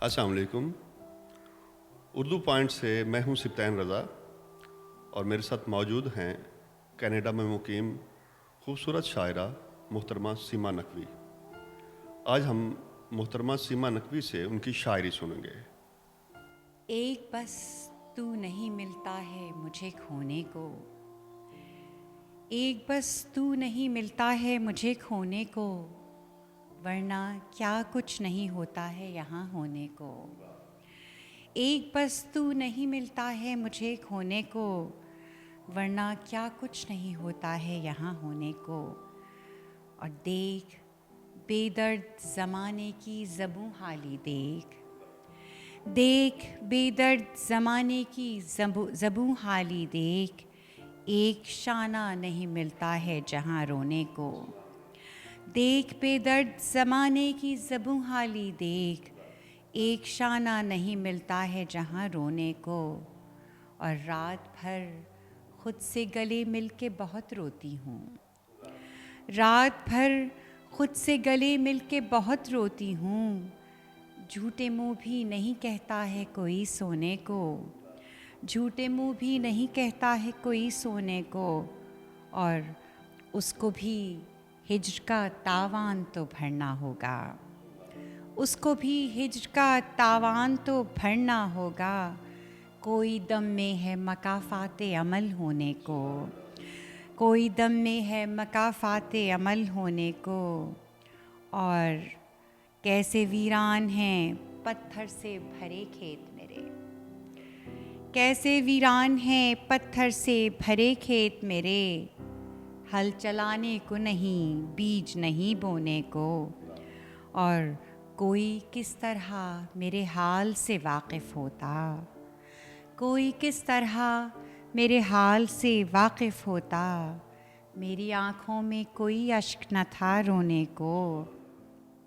अस्सलाम वालेकुम। उर्दू पॉइंट से मैं हूं सिब्तैन रज़ा और मेरे साथ मौजूद हैं कनाडा में मुकीम खूबसूरत शायरा मोहतरमा सीमा नकवी। आज हम मोहतरमा सीमा नकवी से उनकी शायरी सुनेंगे। एक बस तू नहीं मिलता है मुझे खोने को, एक बस तू नहीं मिलता है मुझे खोने को, वरना क्या कुछ नहीं होता है यहाँ होने को। एक बस तू नहीं मिलता है मुझे खोने को, वरना क्या कुछ नहीं होता है यहाँ होने को। और देख बेदर्द ज़माने की ज़बूं हाली देख, देख बेदर्द ज़माने की ज़बूं हाली देख, एक शाना नहीं मिलता है जहाँ रोने को। देख बेदर्द ज़माने की ज़बूं हाली देख, एक शाना नहीं मिलता है जहाँ रोने को। और रात भर खुद से गले मिल के बहुत रोती हूँ, रात भर खुद से गले मिल के बहुत रोती हूँ। झूठे मुँह भी नहीं कहता है कोई सोने को, झूठे मुँह भी नहीं कहता है कोई सोने को। और उसको भी हिज्र का तावान तो भरना होगा, उसको भी हिज्र का तावान तो भरना होगा। कोई दम में है मकाफ़ाते अमल होने को, कोई दम में है मकाफ़ाते अमल होने को। और कैसे वीरान हैं पत्थर से भरे खेत मेरे, कैसे वीरान हैं पत्थर से भरे खेत मेरे। हल चलाने को नहीं बीज नहीं बोने को। और कोई किस तरह मेरे हाल से वाकिफ़ होता, कोई किस तरह मेरे हाल से वाकिफ़ होता। मेरी आँखों में कोई अश्क न था रोने को।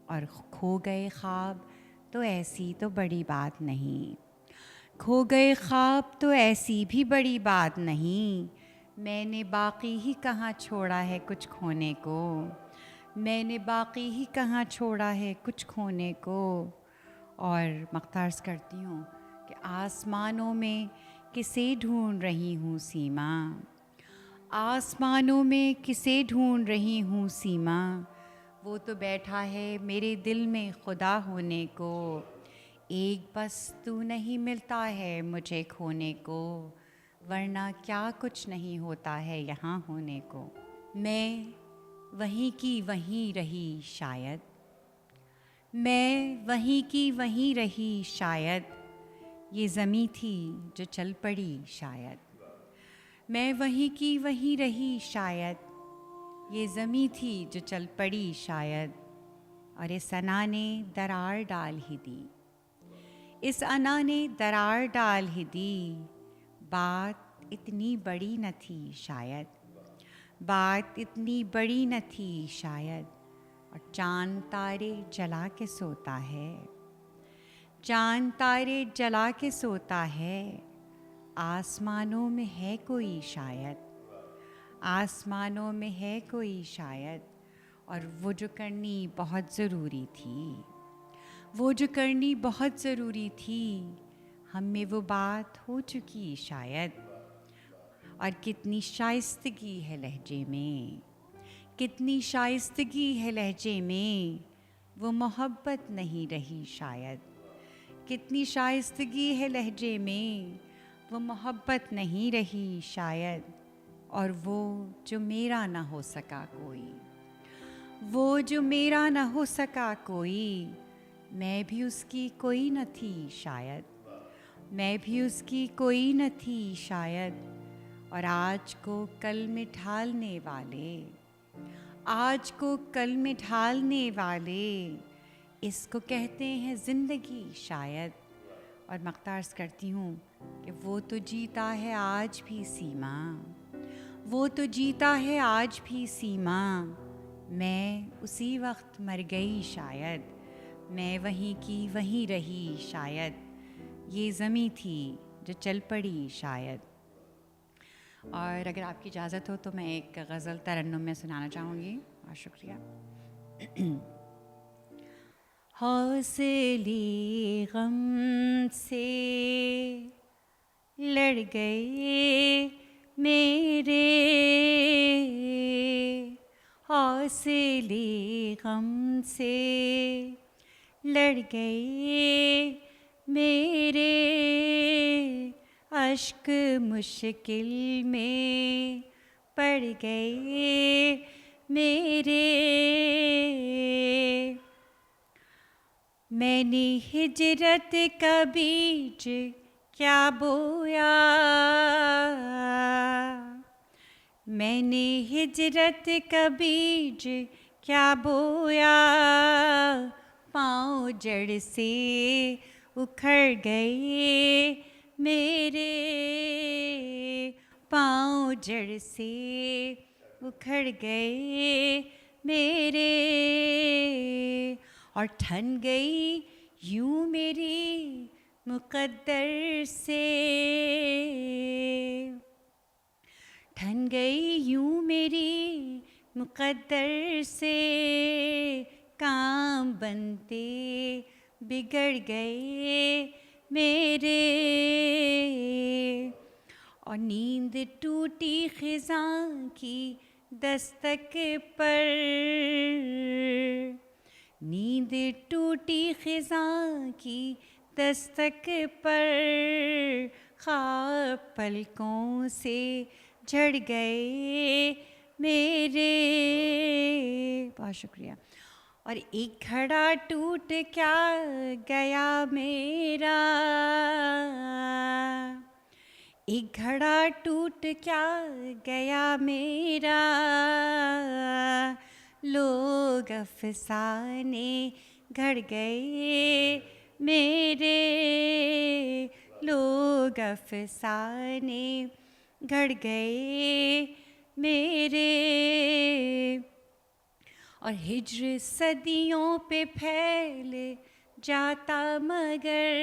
और खो गए ख्वाब तो ऐसी तो बड़ी बात नहीं, खो गए ख्वाब तो ऐसी भी बड़ी बात नहीं। मैंने बाकी ही कहाँ छोड़ा है कुछ खोने को, मैंने बाकी ही कहाँ छोड़ा है कुछ खोने को। और मख्तार्स करती हूँ कि आसमानों में किसे ढूंढ रही हूँ सीमा, आसमानों में किसे ढूंढ रही हूँ सीमा। वो तो बैठा है मेरे दिल में खुदा होने को। एक बस तू नहीं मिलता है मुझे खोने को, वरना क्या कुछ नहीं होता है यहाँ होने को। मैं वहीं की वहीं रही शायद, मैं वहीं की वहीं रही शायद, ये ज़मीं थी जो चल पड़ी शायद। मैं वहीं की वहीं रही शायद, ये ज़मीं थी जो चल पड़ी शायद। और इस अना ने दरार डाल ही दी, इस अना ने दरार डाल ही दी। बात इतनी बड़ी न थी शायद, बात इतनी बड़ी न थी शायद। और चांद तारे जला के सोता है, चांद तारे जला के सोता है। आसमानों में है कोई शायद, आसमानों में है कोई शायद। और वो जो करनी बहुत ज़रूरी थी, वो जो करनी बहुत ज़रूरी थी, हम में वो बात हो चुकी शायद। और कितनी शाइस्तगी है लहजे में, कितनी शाइस्तगी है लहजे में, वो मोहब्बत नहीं रही शायद। कितनी शाइस्तगी है लहजे में, वो मोहब्बत नहीं रही शायद। और वो जो मेरा ना हो सका कोई, वो जो मेरा ना हो सका कोई, मैं भी उसकी कोई न थी शायद, मैं भी उसकी कोई न थी शायद। और आज को कल में ढालने वाले, आज को कल में ढालने वाले, इसको कहते हैं ज़िंदगी शायद। और मख्तार्स करती हूँ कि वो तो जीता है आज भी सीमा, वो तो जीता है आज भी सीमा। मैं उसी वक्त मर गई शायद, मैं वहीं की वहीं रही शायद, ये ज़मीं थी जो चल पड़ी शायद। और अगर आपकी इजाज़त हो तो मैं एक गज़ल तरन्नुम में सुनाना चाहूँगी। और शुक्रिया। हौसले गम से लड़ गए मेरे, हौसले गम से लड़ गए मेरे, अश्क मुश्किल में पड़ गए मेरे। मैंने हिजरत का बीज क्या बोया, मैंने हिजरत का बीज क्या बोया, पाँव जड़ से उखड़ गए मेरे, पाँव जड़ से उखड़ गए मेरे। और ठन गई यूं मेरी मुक़द्दर से, ठन गई यूं मेरी मुक़द्दर से, काम बनते बिगड़ गए मेरे। और नींद टूटी ख़िज़ां की दस्तक पर, नींद टूटी ख़िज़ां की दस्तक पर, ख्वाब पलकों से झड़ गए मेरे। बहुत शुक्रिया। और एक घड़ा टूट क्या गया मेरा, एक घड़ा टूट क्या गया मेरा, लोग अफसाने घड़ गए मेरे, लोग अफसाने घड़ गए मेरे। और हिज्र सदियों पे फैल जाता मगर,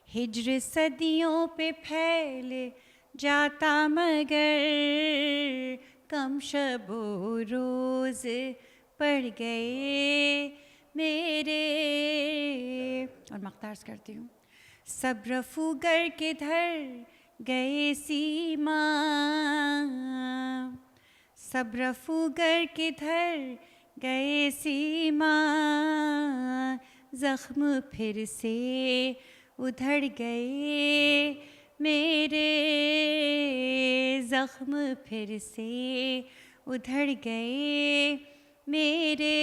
हिज्र सदियों पे फैल जाता मगर, कम शबो रोज़ पड़ गए मेरे। और मख्तार्स करती हूँ। सब रफूगर के धर गए सीमा, सब रफूगर के धर गए सीमा, ज़ख्म फिर से उधड़ गए मेरे, ज़ख्म फिर से उधड़ गए मेरे।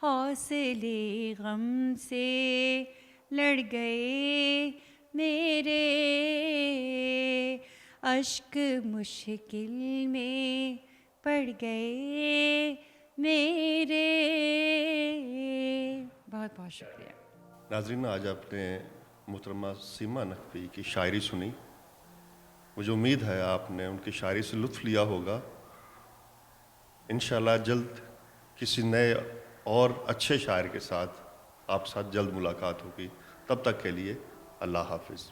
हौसले गम से लड़ गए मेरे, अश्क मुश्किल में पड़ गए मेरे। बहुत बहुत शुक्रिया। नाज़रीन, आज आपने मोहतरमा सीमा नकवी की शायरी सुनी। मुझे उम्मीद है आपने उनकी शायरी से लुत्फ़ लिया होगा। इंशाअल्लाह जल्द किसी नए और अच्छे शायर के साथ आप साथ जल्द मुलाकात होगी। तब तक के लिए अल्लाह हाफ़िज़।